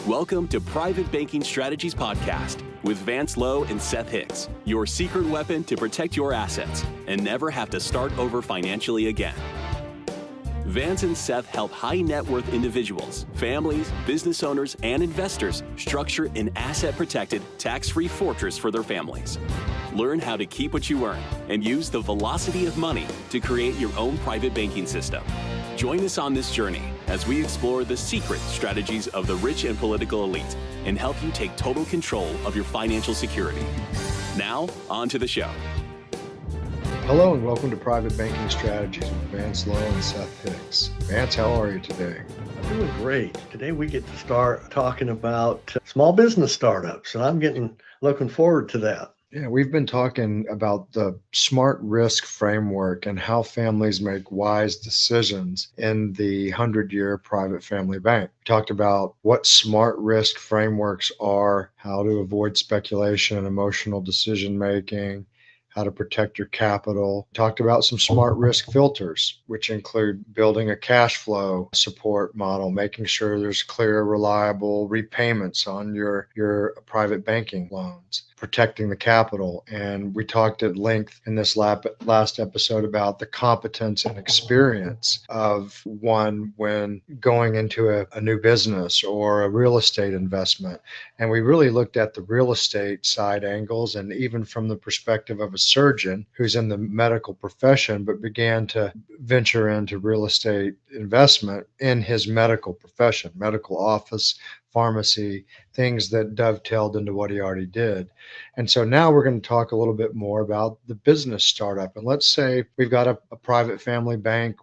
Welcome to Private Banking Strategies Podcast with Vance, Lowe, and Seth Hicks, your secret weapon to protect your assets and never have to start over financially again. Vance and Seth help high net worth individuals, families, business owners, and investors structure an asset-protected, tax-free fortress for their families. Learn how to keep what you earn and use the velocity of money to create your own private banking system. Join us on this journey as we explore the secret strategies of the rich and political elite and help you take total control of your financial security. Now, on to the show. Hello and welcome to Private Banking Strategies with Vance, Lowe, and Seth Hicks. Vance, how are you today? I'm doing great. Today we get to start talking about small business startups, and I'm looking forward to that. Yeah, we've been talking about the SMART risk framework and how families make wise decisions in the 100-year private family bank. We talked about what SMART risk frameworks are, how to avoid speculation and emotional decision making, how to protect your capital. Talked about some SMART risk filters, which include building a cash flow support model, making sure there's clear, reliable repayments on your private banking loans, protecting the capital. And we talked at length in this last episode about the competence and experience of one when going into a new business or a real estate investment. And we really looked at the real estate side angles, and even from the perspective of a surgeon who's in the medical profession but began to venture into real estate investment in his medical profession, medical office, pharmacy, things that dovetailed into what he already did. And so now we're going to talk a little bit more about the business startup. And let's say we've got a private family bank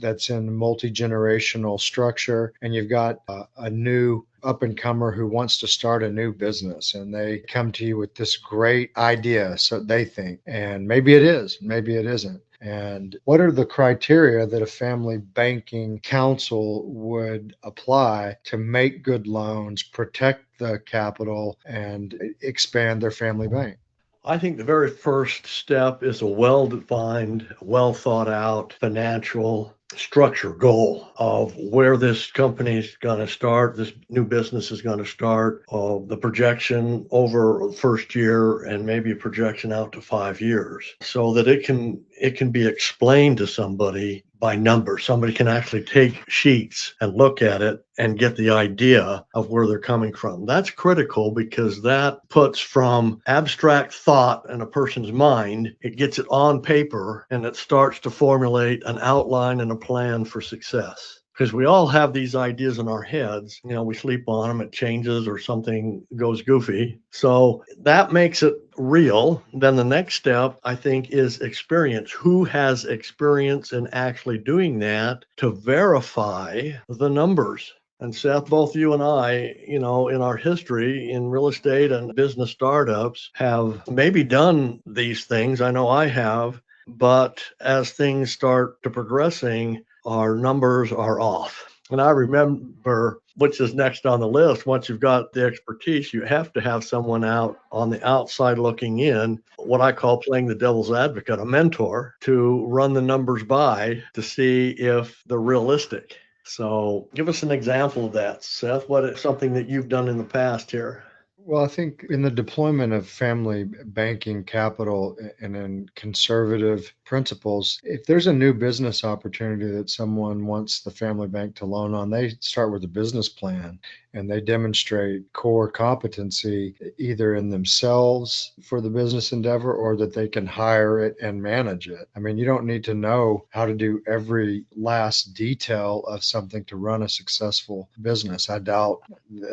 that's in multi-generational structure, and you've got a new up-and-comer who wants to start a new business, and they come to you with this great idea, so they think, and maybe it is, maybe it isn't. And what are the criteria that a family banking council would apply to make good loans, protect the capital, and expand their family bank? I think the very first step is a well-defined, well-thought-out financial structure goal of where this company is going to start, this new business is going to start, the projection over the first year, and maybe a projection out to 5 years, so that it can be explained to somebody by numbers. Somebody can actually take sheets and look at it and get the idea of where they're coming from. That's critical because that puts from abstract thought in a person's mind, it gets it on paper, and it starts to formulate an outline and a plan for success. Because we all have these ideas in our heads, we sleep on them, it changes or something goes goofy. So that makes it real. Then the next step, I think, is experience. Who has experience in actually doing that to verify the numbers? And Seth, both you and I, in our history in real estate and business startups have maybe done these things. I know I have, but as things start to progressing, our numbers are off. And I remember, which is next on the list, once you've got the expertise, you have to have someone out on the outside looking in, what I call playing the devil's advocate, a mentor, to run the numbers by to see if they're realistic. So give us an example of that, Seth. What is something that you've done in the past here? Well, I think in the deployment of family banking capital and in conservative principles, if there's a new business opportunity that someone wants the family bank to loan on, they start with a business plan and they demonstrate core competency either in themselves for the business endeavor or that they can hire it and manage it. I mean, you don't need to know how to do every last detail of something to run a successful business. I doubt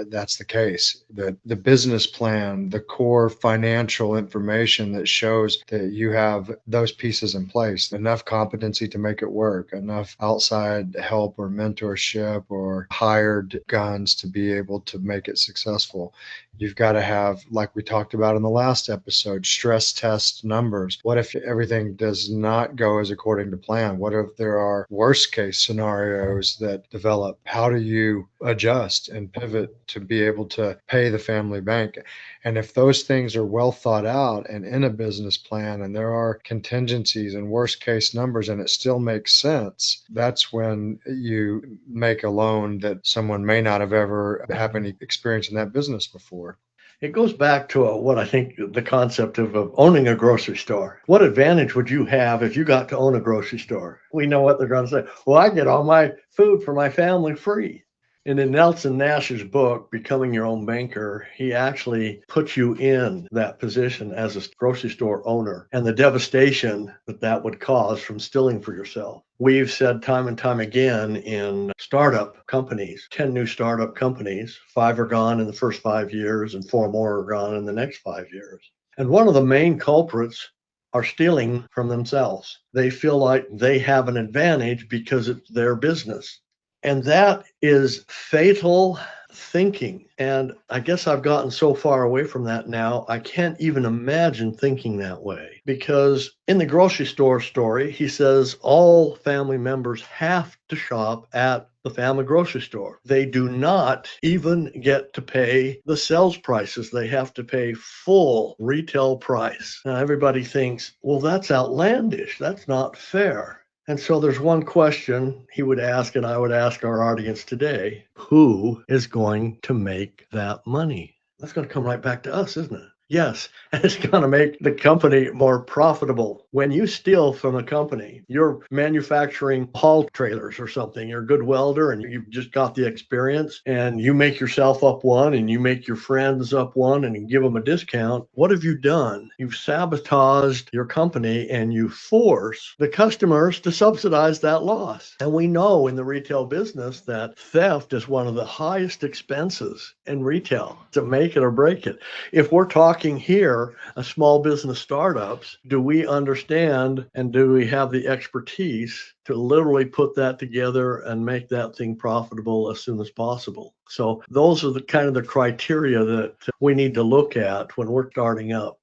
that's the case. The business plan, the core financial information that shows that you have those pieces in place, enough competency to make it work, enough outside help or mentorship or hired guns to be able to make it successful. You've got to have, like we talked about in the last episode, stress test numbers. What if everything does not go as according to plan? What if there are worst case scenarios that develop? How do you adjust and pivot to be able to pay the family bank? And if those things are well thought out and in a business plan, and there are contingencies and worst case numbers and it still makes sense, that's when you make a loan that someone may not have ever had any experience in that business before. It goes back to what I think the concept of owning a grocery store. What advantage would you have if you got to own a grocery store? We know what they're going to say. Well, I get all my food for my family free. And in Nelson Nash's book, Becoming Your Own Banker, he actually puts you in that position as a grocery store owner and the devastation that that would cause from stealing for yourself. We've said time and time again in startup companies, 10 new startup companies, 5 are gone in the first 5 years and 4 more are gone in the next 5 years. And one of the main culprits are stealing from themselves. They feel like they have an advantage because it's their business. And that is fatal thinking. And I guess I've gotten so far away from that now, I can't even imagine thinking that way. Because in the grocery store story, he says all family members have to shop at the family grocery store. They do not even get to pay the sales prices. They have to pay full retail price. Now everybody thinks, well, that's outlandish. That's not fair. And so there's one question he would ask, and I would ask our audience today: who is going to make that money? That's going to come right back to us, isn't it? Yes, and it's going to make the company more profitable. When you steal from a company, you're manufacturing haul trailers or something, you're a good welder and you've just got the experience, and you make yourself up one and you make your friends up one and you give them a discount. What have you done? You've sabotaged your company and you force the customers to subsidize that loss. And we know in the retail business that theft is one of the highest expenses in retail, to make it or break it. If we're talking here, a small business startups, do we understand and do we have the expertise to literally put that together and make that thing profitable as soon as possible? So those are the kind of the criteria that we need to look at when we're starting up.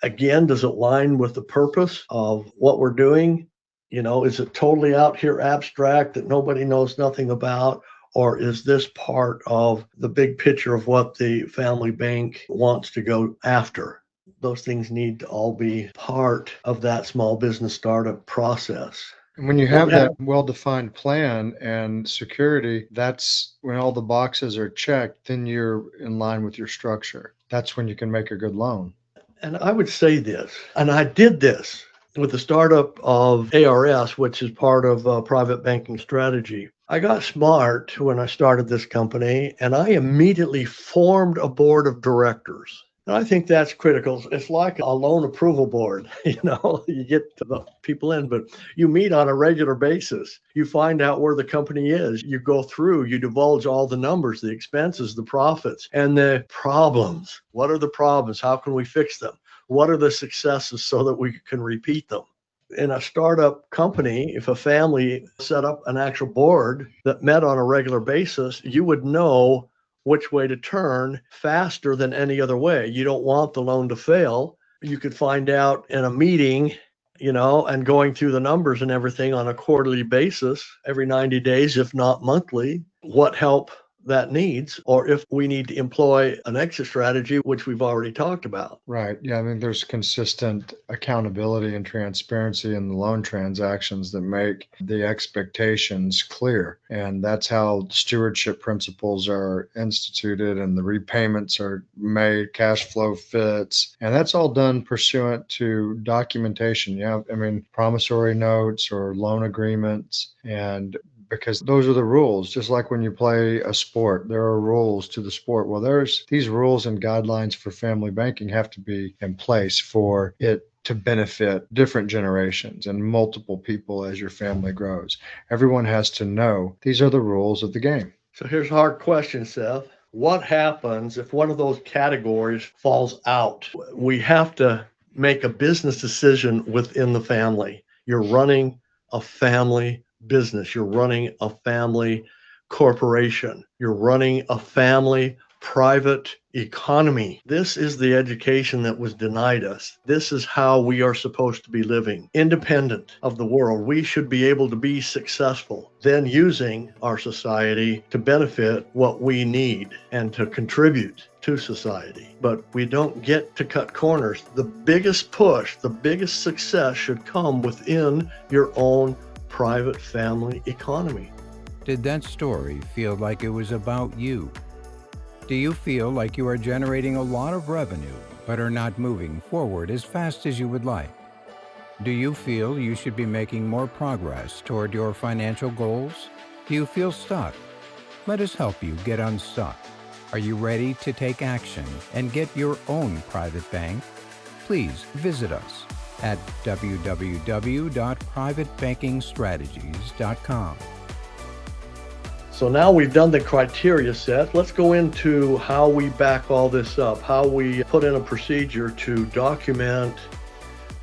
Again, does it line with the purpose of what we're doing? You know, is it totally out here abstract that nobody knows nothing about? Or is this part of the big picture of what the family bank wants to go after? Those things need to all be part of that small business startup process. And when you have that well-defined plan and security, that's when all the boxes are checked, then you're in line with your structure. That's when you can make a good loan. And I would say this, and I did this with the startup of ARS, which is part of private banking strategy. I got smart when I started this company, and I immediately formed a board of directors. And I think that's critical. It's like a loan approval board. You get the people in, but you meet on a regular basis. You find out where the company is. You go through, you divulge all the numbers, the expenses, the profits, and the problems. What are the problems? How can we fix them? What are the successes so that we can repeat them? In a startup company, if a family set up an actual board that met on a regular basis, you would know which way to turn faster than any other way. You don't want the loan to fail. You could find out in a meeting, and going through the numbers and everything on a quarterly basis, every 90 days, if not monthly, what help that needs, or if we need to employ an exit strategy, which we've already talked about. Right. Yeah. I mean, there's consistent accountability and transparency in the loan transactions that make the expectations clear. And that's how stewardship principles are instituted and the repayments are made, cash flow fits. And that's all done pursuant to documentation. Yeah. I mean, promissory notes or loan agreements, and because those are the rules. Just like when you play a sport, there are rules to the sport. Well, there's these rules and guidelines for family banking have to be in place for it to benefit different generations and multiple people as your family grows. Everyone has to know these are the rules of the game. So here's a hard question, Seth. What happens if one of those categories falls out? We have to make a business decision within the family. You're running a family business. You're running a family corporation. You're running a family private economy. This is the education that was denied us. This is how we are supposed to be living, independent of the world. We should be able to be successful, then using our society to benefit what we need and to contribute to society. But we don't get to cut corners. The biggest push, the biggest success should come within your own private family economy. Did that story feel like it was about you? Do you feel like you are generating a lot of revenue but are not moving forward as fast as you would like? Do you feel you should be making more progress toward your financial goals? Do you feel stuck? Let us help you get unstuck. Are you ready to take action and get your own private bank? Please visit us at www.privatebankingstrategies.com. So now we've done the criteria set. Let's go into how we back all this up, how we put in a procedure to document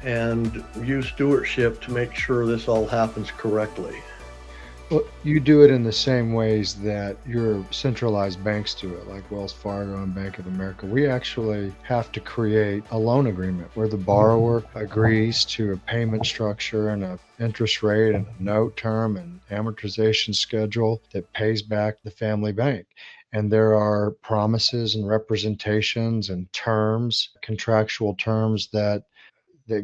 and use stewardship to make sure this all happens correctly. Well, you do it in the same ways that your centralized banks do it, like Wells Fargo and Bank of America. We actually have to create a loan agreement where the borrower agrees to a payment structure and an interest rate and a note term and amortization schedule that pays back the family bank. And there are promises and representations and terms, contractual terms that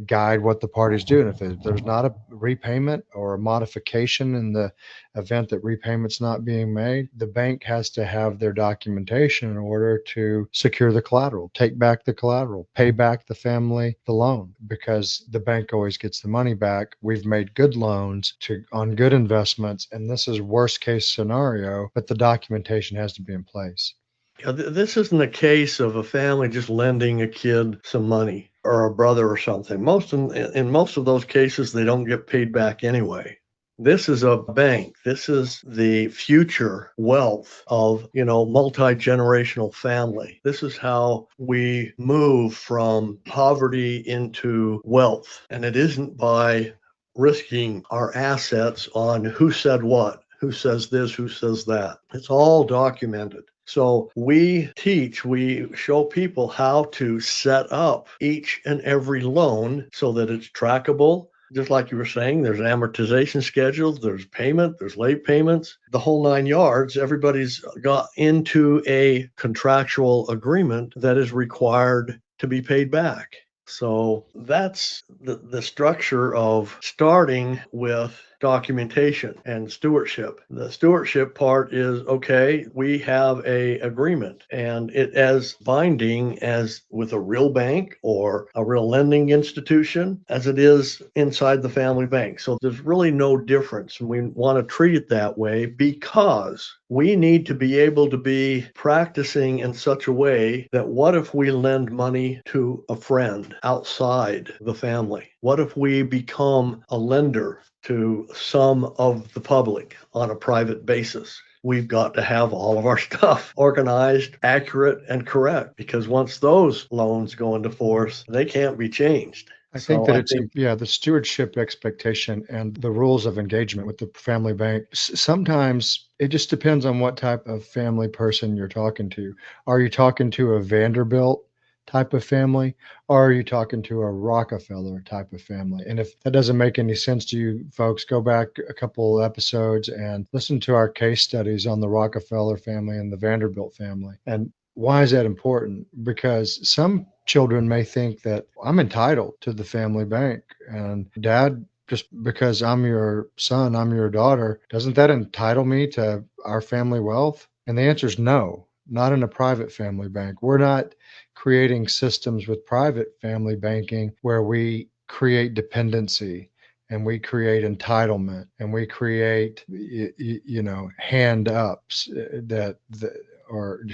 guide what the parties do. And if there's not a repayment or a modification in the event that repayment's not being made, the bank has to have their documentation in order to secure the collateral, take back the collateral, pay back the family the loan, because the bank always gets the money back. We've made good loans on good investments, and this is worst case scenario, but the documentation has to be in place. This isn't a case of a family just lending a kid some money or a brother or something. In most of those cases, they don't get paid back anyway. This is a bank. This is the future wealth of, multi-generational family. This is how we move from poverty into wealth. And it isn't by risking our assets on who said what, who says this, who says that. It's all documented. So we show people how to set up each and every loan so that it's trackable. Just like you were saying, there's amortization schedules, there's payment, there's late payments, the whole 9 yards. Everybody's got into a contractual agreement that is required to be paid back. So that's the structure of starting with documentation and stewardship. The stewardship part is, okay, we have a agreement, and it as binding as with a real bank or a real lending institution as it is inside the family bank. So there's really no difference, and we want to treat it that way because we need to be able to be practicing in such a way that what if we lend money to a friend outside the family? What if we become a lender to some of the public on a private basis? We've got to have all of our stuff organized, accurate, and correct, because once those loans go into force, they can't be changed. I think the stewardship expectation and the rules of engagement with the family bank, sometimes it just depends on what type of family person you're talking to. Are you talking to a Vanderbilt type of family, or are you talking to a Rockefeller type of family? And if that doesn't make any sense to you folks, go back a couple episodes and listen to our case studies on the Rockefeller family and the Vanderbilt family. And why is that important? Because some children may think that I'm entitled to the family bank, and Dad, just because I'm your son, I'm your daughter, doesn't that entitle me to our family wealth? And the answer is no, not in a private family bank. We're not creating systems with private family banking where we create dependency and we create entitlement and we create, hand ups or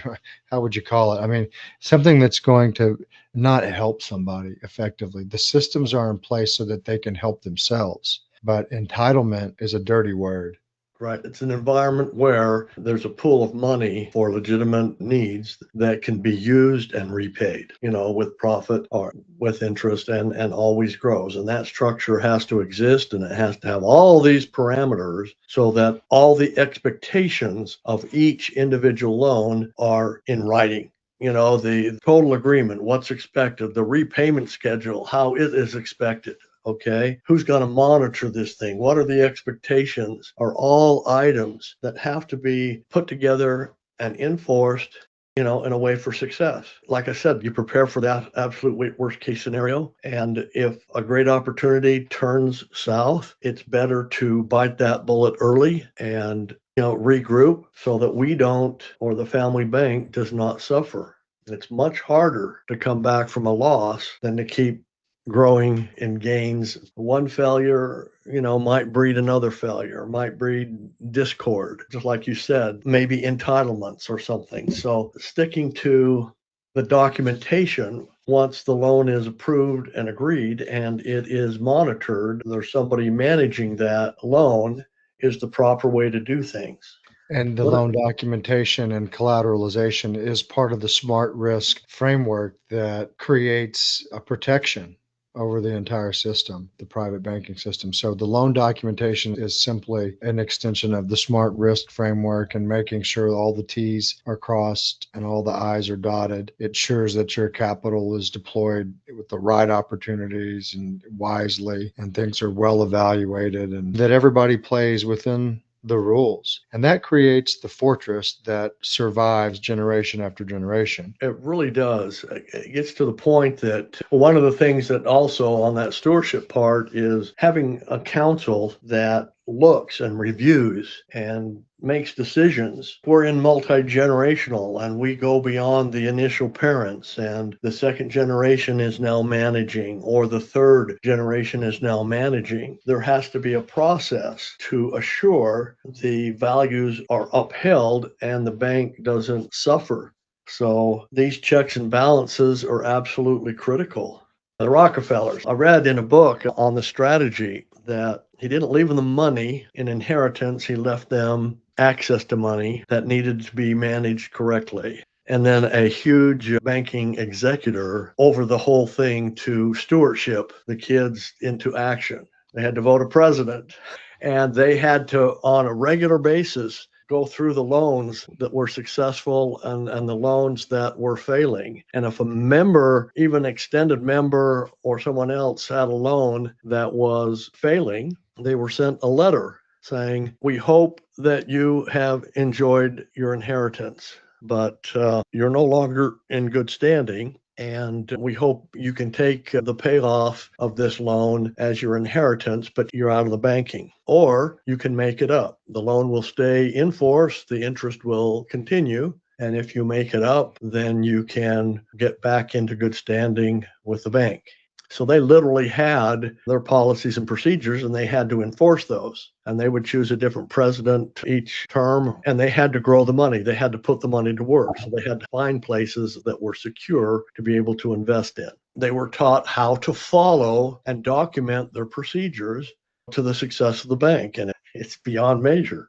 how would you call it? I mean, something that's going to not help somebody effectively. The systems are in place so that they can help themselves. But entitlement is a dirty word. right? It's an environment where there's a pool of money for legitimate needs that can be used and repaid, with profit or with interest, and always grows. And that structure has to exist, and it has to have all these parameters so that all the expectations of each individual loan are in writing. The total agreement, what's expected, the repayment schedule, how it is expected. Okay, who's going to monitor this thing? What are the expectations? Are all items that have to be put together and enforced, in a way for success. Like I said, you prepare for that absolute worst case scenario. And if a great opportunity turns south, it's better to bite that bullet early and regroup so that we don't, or the family bank does not suffer. It's much harder to come back from a loss than to keep growing in gains. One failure, might breed another failure, might breed discord, just like you said, maybe entitlements or something. So sticking to the documentation, once the loan is approved and agreed and it is monitored, there's somebody managing that loan, is the proper way to do things. And the loan documentation and collateralization is part of the smart risk framework that creates a protection over the entire system, the private banking system. So the loan documentation is simply an extension of the smart risk framework and making sure all the T's are crossed and all the I's are dotted. It ensures that your capital is deployed with the right opportunities and wisely, and things are well evaluated, and that everybody plays within the rules. And that creates the fortress that survives generation after generation. It really does. It gets to the point that one of the things that also on that stewardship part is having a council that looks and reviews and makes decisions. We're in multi-generational, and we go beyond the initial parents, and the second generation is now managing, or the third generation is now managing. There has to be a process to assure the values are upheld and the bank doesn't suffer. So these checks and balances are absolutely critical. The Rockefellers, I read in a book on the strategy that he didn't leave them money in inheritance. He left them access to money that needed to be managed correctly. And then a huge banking executor over the whole thing to stewardship the kids into action. They had to vote a president, and they had to, on a regular basis, go through the loans that were successful and the loans that were failing. And if a member, even extended member or someone else, had a loan that was failing, they were sent a letter saying, "We hope that you have enjoyed your inheritance, but you're no longer in good standing. And we hope you can take the payoff of this loan as your inheritance, but you're out of the banking. Or you can make it up. The loan will stay in force, the interest will continue. And if you make it up, then you can get back into good standing with the bank." So they literally had their policies and procedures, and they had to enforce those. And they would choose a different president each term, and they had to grow the money. They had to put the money to work. So they had to find places that were secure to be able to invest in. They were taught how to follow and document their procedures to the success of the bank, and it's beyond measure.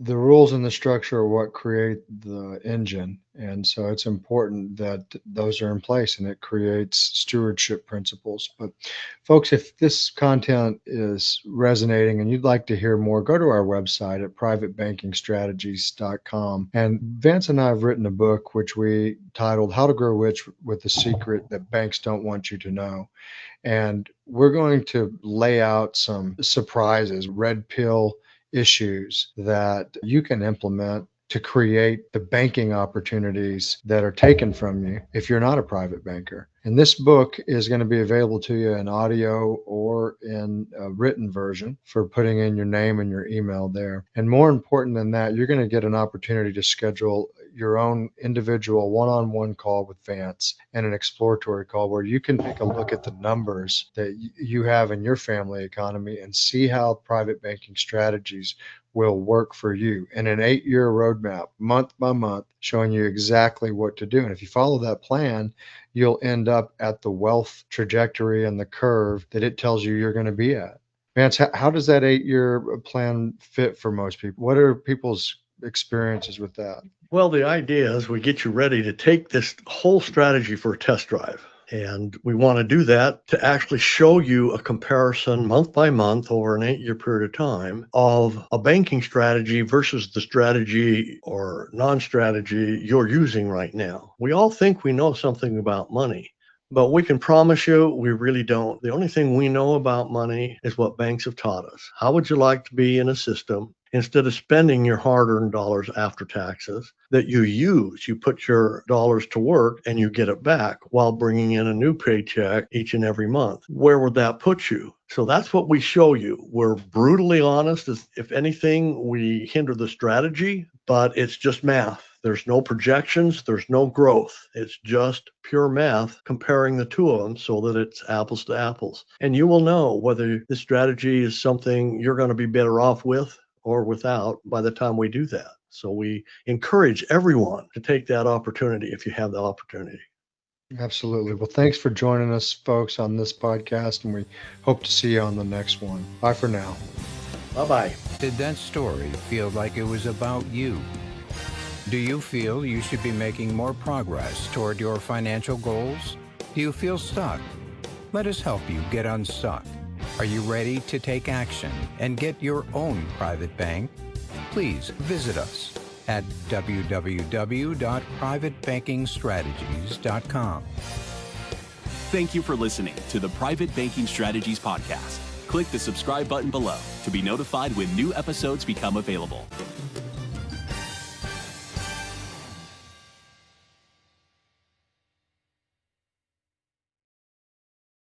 The rules and the structure are what create the engine. And so it's important that those are in place, and it creates stewardship principles. But folks, if this content is resonating and you'd like to hear more, go to our website at privatebankingstrategies.com. And Vance and I have written a book which we titled How to Grow Rich with the Secret That Banks Don't Want You to Know. And we're going to lay out some surprises, red pill issues that you can implement to create the banking opportunities that are taken from you if you're not a private banker. And this book is going to be available to you in audio or in a written version for putting in your name and your email there. And more important than that, you're going to get an opportunity to schedule your own individual one-on-one call with Vance and an exploratory call where you can take a look at the numbers that you have in your family economy and see how private banking strategies will work for you in an 8-year roadmap, month by month, showing you exactly what to do. And if you follow that plan, you'll end up at the wealth trajectory and the curve that it tells you you're going to be at. Vance, how does that 8-year plan fit for most people? What are people's experiences with that? Well, the idea is we get you ready to take this whole strategy for a test drive. And we want to do that to actually show you a comparison month by month over an 8-year period of time of a banking strategy versus the strategy or non-strategy you're using right now. We all think we know something about money, but we can promise you we really don't. The only thing we know about money is what banks have taught us. How would you like to be in a system instead of spending your hard-earned dollars after taxes that you put your dollars to work and you get it back while bringing in a new paycheck each and every month? Where would that put you? So that's what we show you. We're brutally honest. If anything, we hinder the strategy, but it's just math. There's no projections. There's no growth. It's just pure math comparing the two of them so that it's apples to apples. And you will know whether this strategy is something you're going to be better off with or without by the time we do that. So we encourage everyone to take that opportunity if you have the opportunity. Absolutely. Well, thanks for joining us, folks, on this podcast, and we hope to see you on the next one. Bye for now. Bye-bye. Did that story feel like it was about you? Do you feel you should be making more progress toward your financial goals? Do you feel stuck? Let us help you get unstuck. Are you ready to take action and get your own private bank? Please visit us at www.privatebankingstrategies.com. Thank you for listening to the Private Banking Strategies Podcast. Click the subscribe button below to be notified when new episodes become available.